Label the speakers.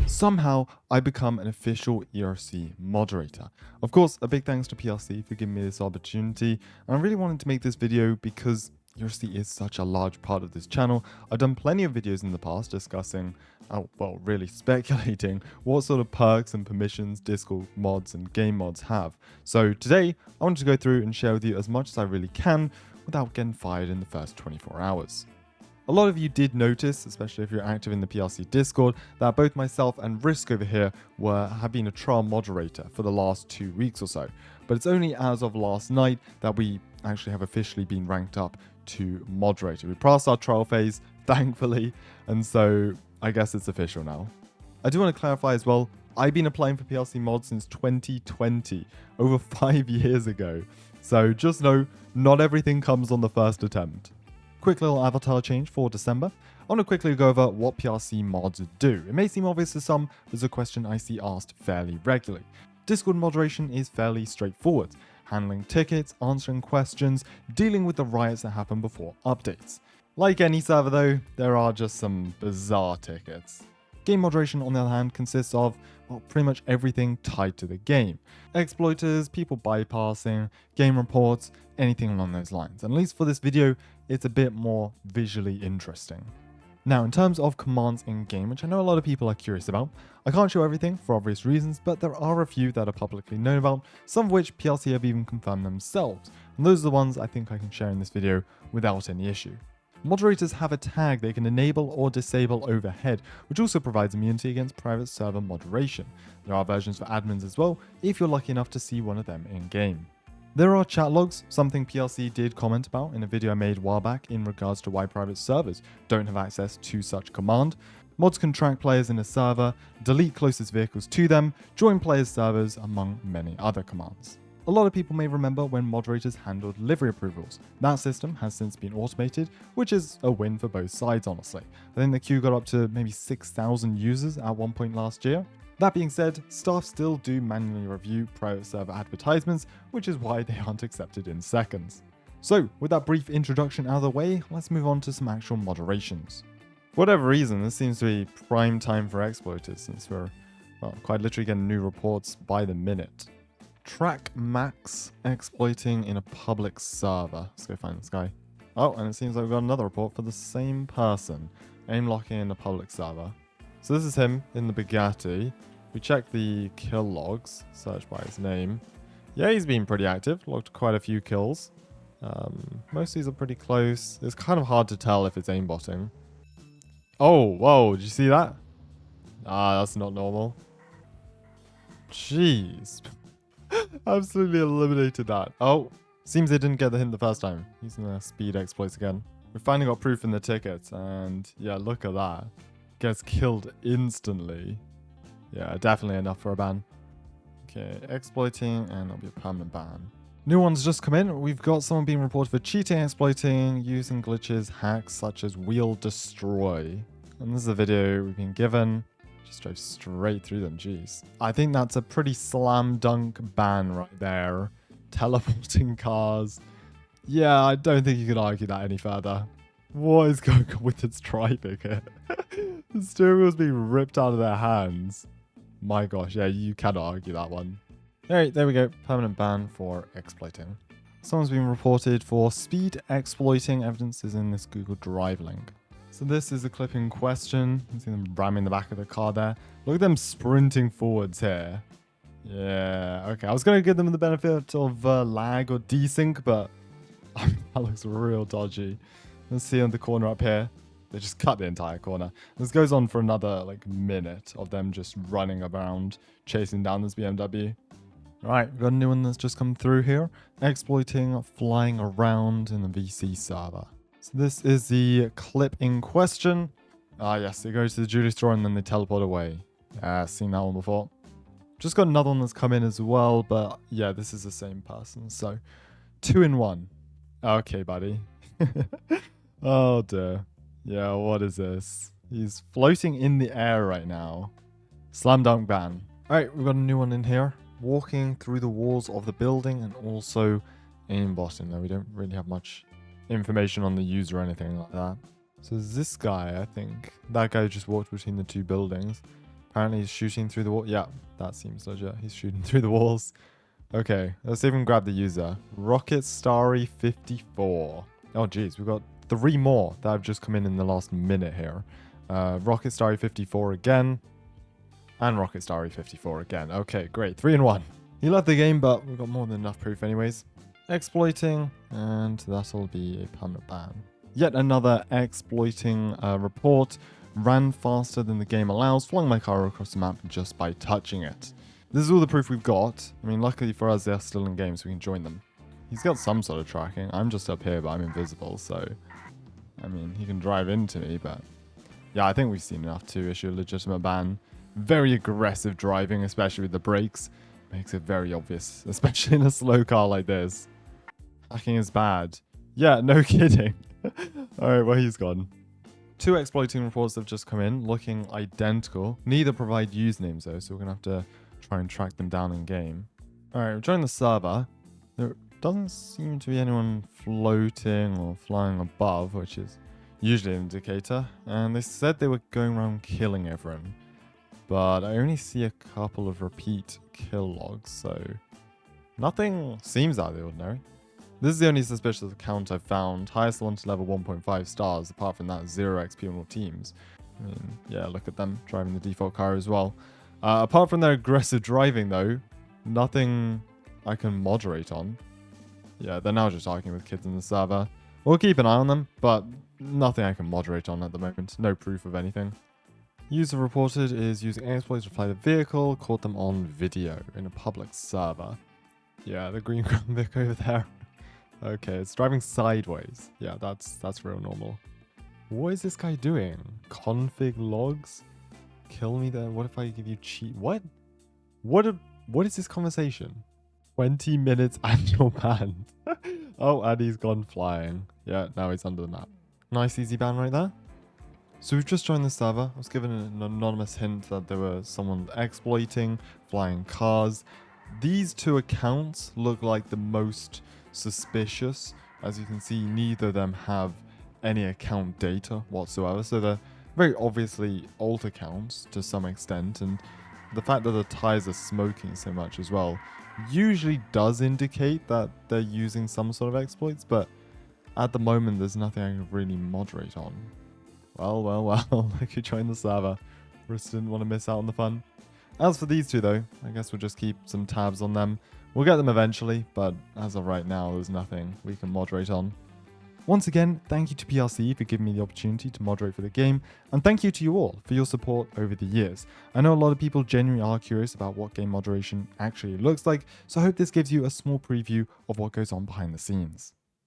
Speaker 1: somehow I become an official ERLC moderator. Of course, a big thanks to PLC for giving me this opportunity, and I really wanted to make this video because ERLC is such a large part of this channel. I've done plenty of videos in the past discussing, really speculating what sort of perks and permissions Discord mods and game mods have. So today, I wanted to go through and share with you as much as I really can without getting fired in the first 24 hours. A lot of you did notice, especially if you're active in the PLC Discord, that both myself and Risk over here have been a trial moderator for the last 2 weeks or so. But it's only as of last night that we actually have officially been ranked up to moderator. We passed our trial phase, thankfully, and so I guess it's official now. I do want to clarify as well, I've been applying for PLC mods since 2020, over 5 years ago. So just know, not everything comes on the first attempt. Quick little avatar change for December. I want to quickly go over what PLC mods do. It may seem obvious to some, but it's a question I see asked fairly regularly. Discord moderation is fairly straightforward. Handling tickets, answering questions, dealing with the riots that happen before updates. Like any server though, there are just some bizarre tickets. Game moderation, on the other hand, consists of, pretty much everything tied to the game. Exploiters, people bypassing, game reports, anything along those lines. And at least for this video, it's a bit more visually interesting. Now, in terms of commands in-game, which I know a lot of people are curious about, I can't show everything for obvious reasons, but there are a few that are publicly known about, some of which PLC have even confirmed themselves. And those are the ones I think I can share in this video without any issue. Moderators have a tag they can enable or disable overhead, which also provides immunity against private server moderation. There are versions for admins as well, if you're lucky enough to see one of them in-game. There are chat logs, something PLC did comment about in a video I made a while back in regards to why private servers don't have access to such command. Mods can track players in a server, delete closest vehicles to them, join players' servers, among many other commands. A lot of people may remember when moderators handled livery approvals. That system has since been automated, which is a win for both sides, honestly. I think the queue got up to maybe 6,000 users at one point last year. That being said, staff still do manually review private server advertisements, which is why they aren't accepted in seconds. So, with that brief introduction out of the way, let's move on to some actual moderations. For whatever reason, this seems to be prime time for exploiters, since we're, quite literally getting new reports by the minute. Track max exploiting in a public server. Let's go find this guy. Oh, and it seems like we've got another report for the same person. Aim locking in a public server. So this is him in the Bugatti. We check the kill logs, search by his name. Yeah, he's been pretty active, logged quite a few kills. Most of these are pretty close. It's kind of hard to tell if it's aimbotting. Oh, whoa, did you see that? Ah, that's not normal. Jeez. Absolutely eliminated that. Oh, seems they didn't get the hint the first time. Using the speed exploits again. We finally got proof in the tickets, and yeah, look at that. Gets killed instantly. Yeah, definitely enough for a ban. Okay, exploiting, and it'll be a permanent ban. New ones just come in. We've got someone being reported for cheating, exploiting, using glitches, hacks such as wheel destroy. And this is a video we've been given. Just drove straight through them, jeez. I think that's a pretty slam dunk ban right there. Teleporting cars. Yeah, I don't think you can argue that any further. What is going on with this driving here? The steering wheel's being ripped out of their hands. My gosh, yeah, you cannot argue that one. Alright, there we go. Permanent ban for exploiting. Someone's been reported for speed exploiting. Evidence is in this Google Drive link. So this is the clip in question. You see them ramming the back of the car there. Look at them sprinting forwards here. Yeah, okay. I was going to give them the benefit of lag or desync, but that looks real dodgy. Let's see on the corner up here. They just cut the entire corner. This goes on for another minute of them just running around, chasing down this BMW. Alright, we've got a new one that's just come through here. Exploiting flying around in the VC server. So this is the clip in question. Ah yes, they go to the jewelry store and then they teleport away. Yeah, seen that one before. Just got another one that's come in as well, but yeah, this is the same person. So, 2 in 1. Okay, buddy. Oh dear. Yeah, what is this? He's floating in the air right now. Slam dunk ban. Alright, we've got a new one in here. Walking through the walls of the building and also aimbotting. Now, we don't really have much information on the user or anything like that. So this guy, I think, that guy just walked between the two buildings. Apparently he's shooting through the wall. Yeah, that seems legit. He's shooting through the walls. Okay, let's even grab the user. Rocket Starry 54. Oh, geez, we've got 3 more that have just come in the last minute here. Rocket Starry 54 again. And Rocket Starry 54 again. Okay, great. 3 in 1. He left the game, but we've got more than enough proof anyways. Exploiting, and that'll be a permanent ban. Yet another exploiting report. Ran faster than the game allows, flying my car across the map just by touching it. This is all the proof we've got. I mean, luckily for us, they're still in game, so we can join them. He's got some sort of tracking. I'm just up here, but I'm invisible, so... I mean, he can drive into me, but... Yeah, I think we've seen enough to issue a legitimate ban. Very aggressive driving, especially with the brakes. Makes it very obvious, especially in a slow car like this. Hacking is bad. Yeah, no kidding. Alright, well, he's gone. 2 exploiting reports have just come in, looking identical. Neither provide usernames, though, so we're going to have to try and track them down in game. Alright, we're joining the server. There doesn't seem to be anyone floating or flying above, which is usually an indicator. And they said they were going around killing everyone. But I only see a couple of repeat kill logs, so nothing seems out of the ordinary. This is the only suspicious account I've found. Highest one to level 1.5 stars. Apart from that, 0 XP on all teams. I mean, yeah, look at them driving the default car as well. Apart from their aggressive driving, though, nothing I can moderate on. Yeah, they're now just arguing with kids in the server. We'll keep an eye on them, but nothing I can moderate on at the moment. No proof of anything. User reported is using exploits to fly the vehicle, caught them on video in a public server. Yeah, the green Crown Vic over there. Okay, it's driving sideways. Yeah, that's real normal. What is this guy doing? Config logs? Kill me there. What if I give you cheat? What? What is this conversation? 20 minutes and you're banned. Oh, and he's gone flying. Yeah, now he's under the map. Nice easy ban right there. So we've just joined the server. I was given an anonymous hint that there was someone exploiting, flying cars. These 2 accounts look like the most suspicious. As you can see, neither of them have any account data whatsoever. So they're very obviously alt accounts to some extent. And the fact that the tires are smoking so much as well usually does indicate that they're using some sort of exploits. But at the moment, there's nothing I can really moderate on. Well, I could join the server. Just didn't want to miss out on the fun. As for these 2, though, I guess we'll just keep some tabs on them. We'll get them eventually, but as of right now, there's nothing we can moderate on. Once again, thank you to PRC for giving me the opportunity to moderate for the game, and thank you to you all for your support over the years. I know a lot of people genuinely are curious about what game moderation actually looks like, so I hope this gives you a small preview of what goes on behind the scenes.